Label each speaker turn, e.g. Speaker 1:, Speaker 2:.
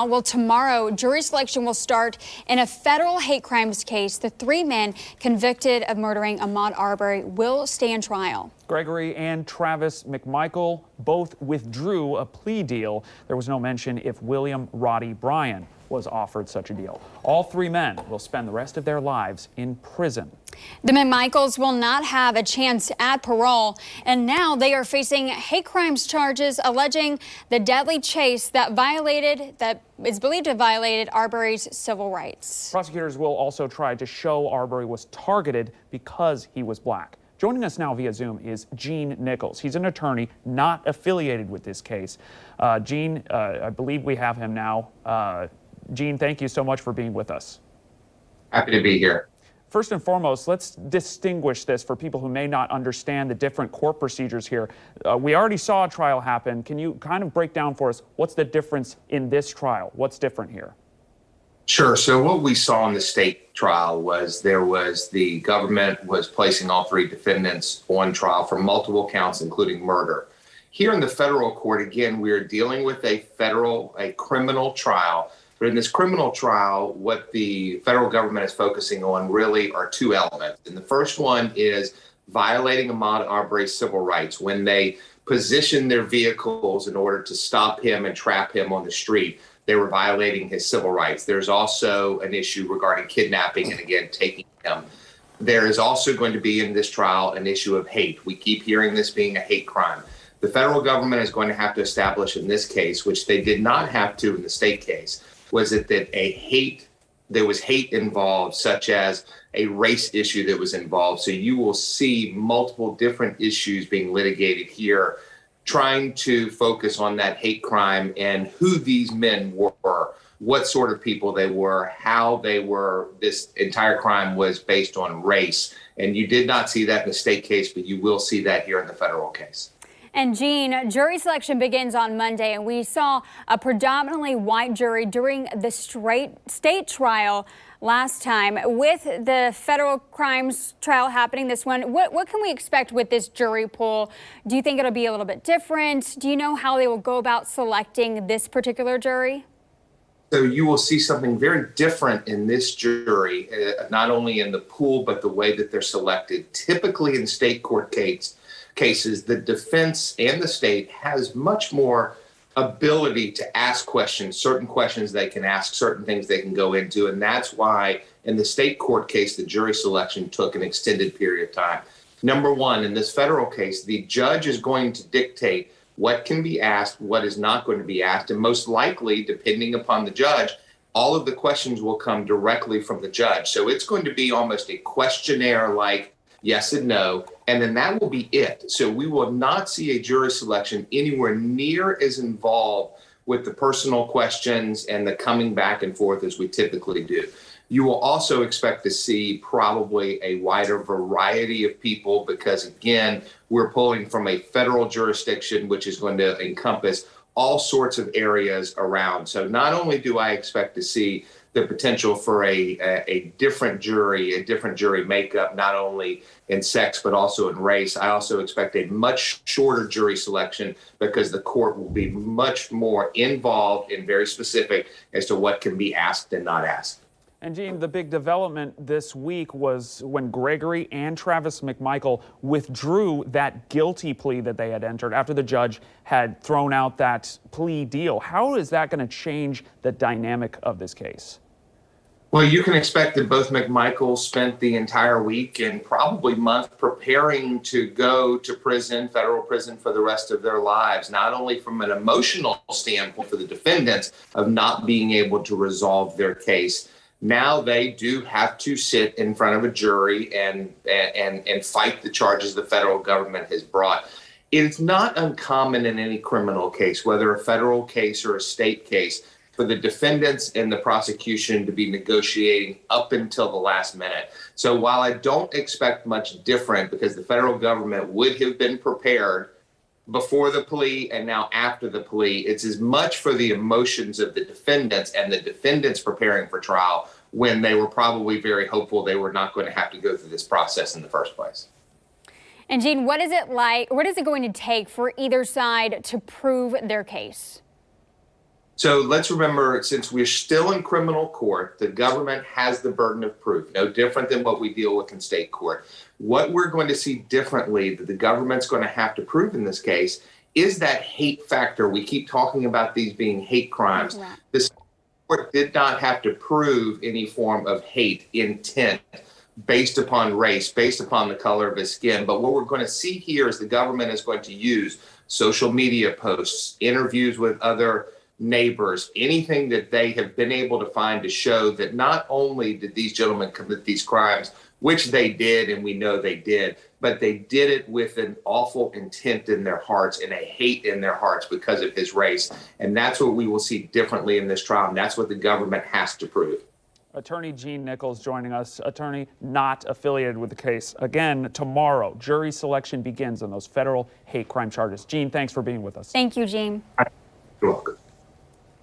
Speaker 1: now? Well, tomorrow, jury selection will start in a federal hate crimes case. The 3 men convicted of murdering Ahmaud Arbery will stand trial.
Speaker 2: Gregory and Travis McMichael both withdrew a plea deal. There was no mention if William Roddie Bryan was offered such a deal. All 3 men will spend the rest of their lives in prison.
Speaker 1: The McMichaels will not have a chance at parole, and now they are facing hate crimes charges alleging the deadly chase that is believed to have violated Arbery's civil rights.
Speaker 2: Prosecutors will also try to show Arbery was targeted because he was black. Joining us now via Zoom is Gene Nichols. He's an attorney not affiliated with this case. Gene, I believe we have him now. Gene, thank you so much for being with us.
Speaker 3: Happy to be here.
Speaker 2: First and foremost, let's distinguish this for people who may not understand the different court procedures here. We already saw a trial happen. Can you kind of break down for us what's the difference in this trial? What's different here?
Speaker 3: Sure. So what we saw in the state trial was the government was placing all 3 defendants on trial for multiple counts, including murder. Here in the federal court, again, we are dealing with a criminal trial. But in this criminal trial, what the federal government is focusing on really are 2 elements. And the first one is violating Ahmaud Arbery's civil rights when they positioned their vehicles in order to stop him and trap him on the street. They were violating his civil rights. There's also an issue regarding kidnapping and, again, taking him. There is also going to be in this trial an issue of hate. We keep hearing this being a hate crime. The federal government is going to have to establish in this case, which they did not have to in the state case, was it that there was hate involved, such as a race issue that was involved. So you will see multiple different issues being litigated here, trying to focus on that hate crime and who these men were, what sort of people they were, how they were. This entire crime was based on race. And you did not see that in the state case, but you will see that here in the federal case.
Speaker 1: And Gene, jury selection begins on Monday, and we saw a predominantly white jury during the state trial last time. With the federal crimes trial happening this one, what can we expect with this jury pool? Do you think it'll be a little bit different? Do you know how they will go about selecting this particular jury?
Speaker 3: So you will see something very different in this jury, not only in the pool, but the way that they're selected. Typically in state court cases, the defense and the state has much more ability to ask questions, certain questions they can ask, certain things they can go into. And that's why in the state court case, the jury selection took an extended period of time. Number one, in this federal case, the judge is going to dictate what can be asked, what is not going to be asked. And most likely, depending upon the judge, all of the questions will come directly from the judge. So it's going to be almost a questionnaire like yes and no, and then that will be it. So we will not see a jury selection anywhere near as involved with the personal questions and the coming back and forth as we typically do. You will also expect to see probably a wider variety of people because, again, we're pulling from a federal jurisdiction, which is going to encompass all sorts of areas around. So not only do I expect to see the potential for a different jury makeup, not only in sex, but also in race. I also expect a much shorter jury selection because the court will be much more involved and very specific as to what can be asked and not asked.
Speaker 2: And Gene, the big development this week was when Gregory and Travis McMichael withdrew that guilty plea that they had entered after the judge had thrown out that plea deal. How is that going to change the dynamic of this case?
Speaker 3: Well, you can expect that both McMichaels spent the entire week and probably month preparing to go to prison, federal prison, for the rest of their lives, not only from an emotional standpoint for the defendants of not being able to resolve their case. Now they do have to sit in front of a jury and fight the charges the federal government has brought. It's not uncommon in any criminal case, whether a federal case or a state case, for the defendants and the prosecution to be negotiating up until the last minute. So while I don't expect much different because the federal government would have been prepared before the plea and now after the plea, it's as much for the emotions of the defendants and the defendants preparing for trial when they were probably very hopeful they were not going to have to go through this process in the first place.
Speaker 1: And Gene, what is it like? What is it going to take for either side to prove their case?
Speaker 3: So let's remember, since we're still in criminal court, the government has the burden of proof, no different than what we deal with in state court. What we're going to see differently that the government's going to have to prove in this case is that hate factor. We keep talking about these being hate crimes. The state court did not have to prove any form of hate intent based upon race, based upon the color of his skin. But what we're going to see here is the government is going to use social media posts, interviews with other neighbors, anything that they have been able to find to show that not only did these gentlemen commit these crimes, which they did, and we know they did, but they did it with an awful intent in their hearts and a hate in their hearts because of his race. And that's what we will see differently in this trial. And that's what the government has to prove.
Speaker 2: Attorney Gene Nichols joining us, attorney not affiliated with the case. Again, tomorrow, jury selection begins on those federal hate crime charges. Gene, thanks for being with us.
Speaker 1: Thank you, Gene.
Speaker 3: You're welcome.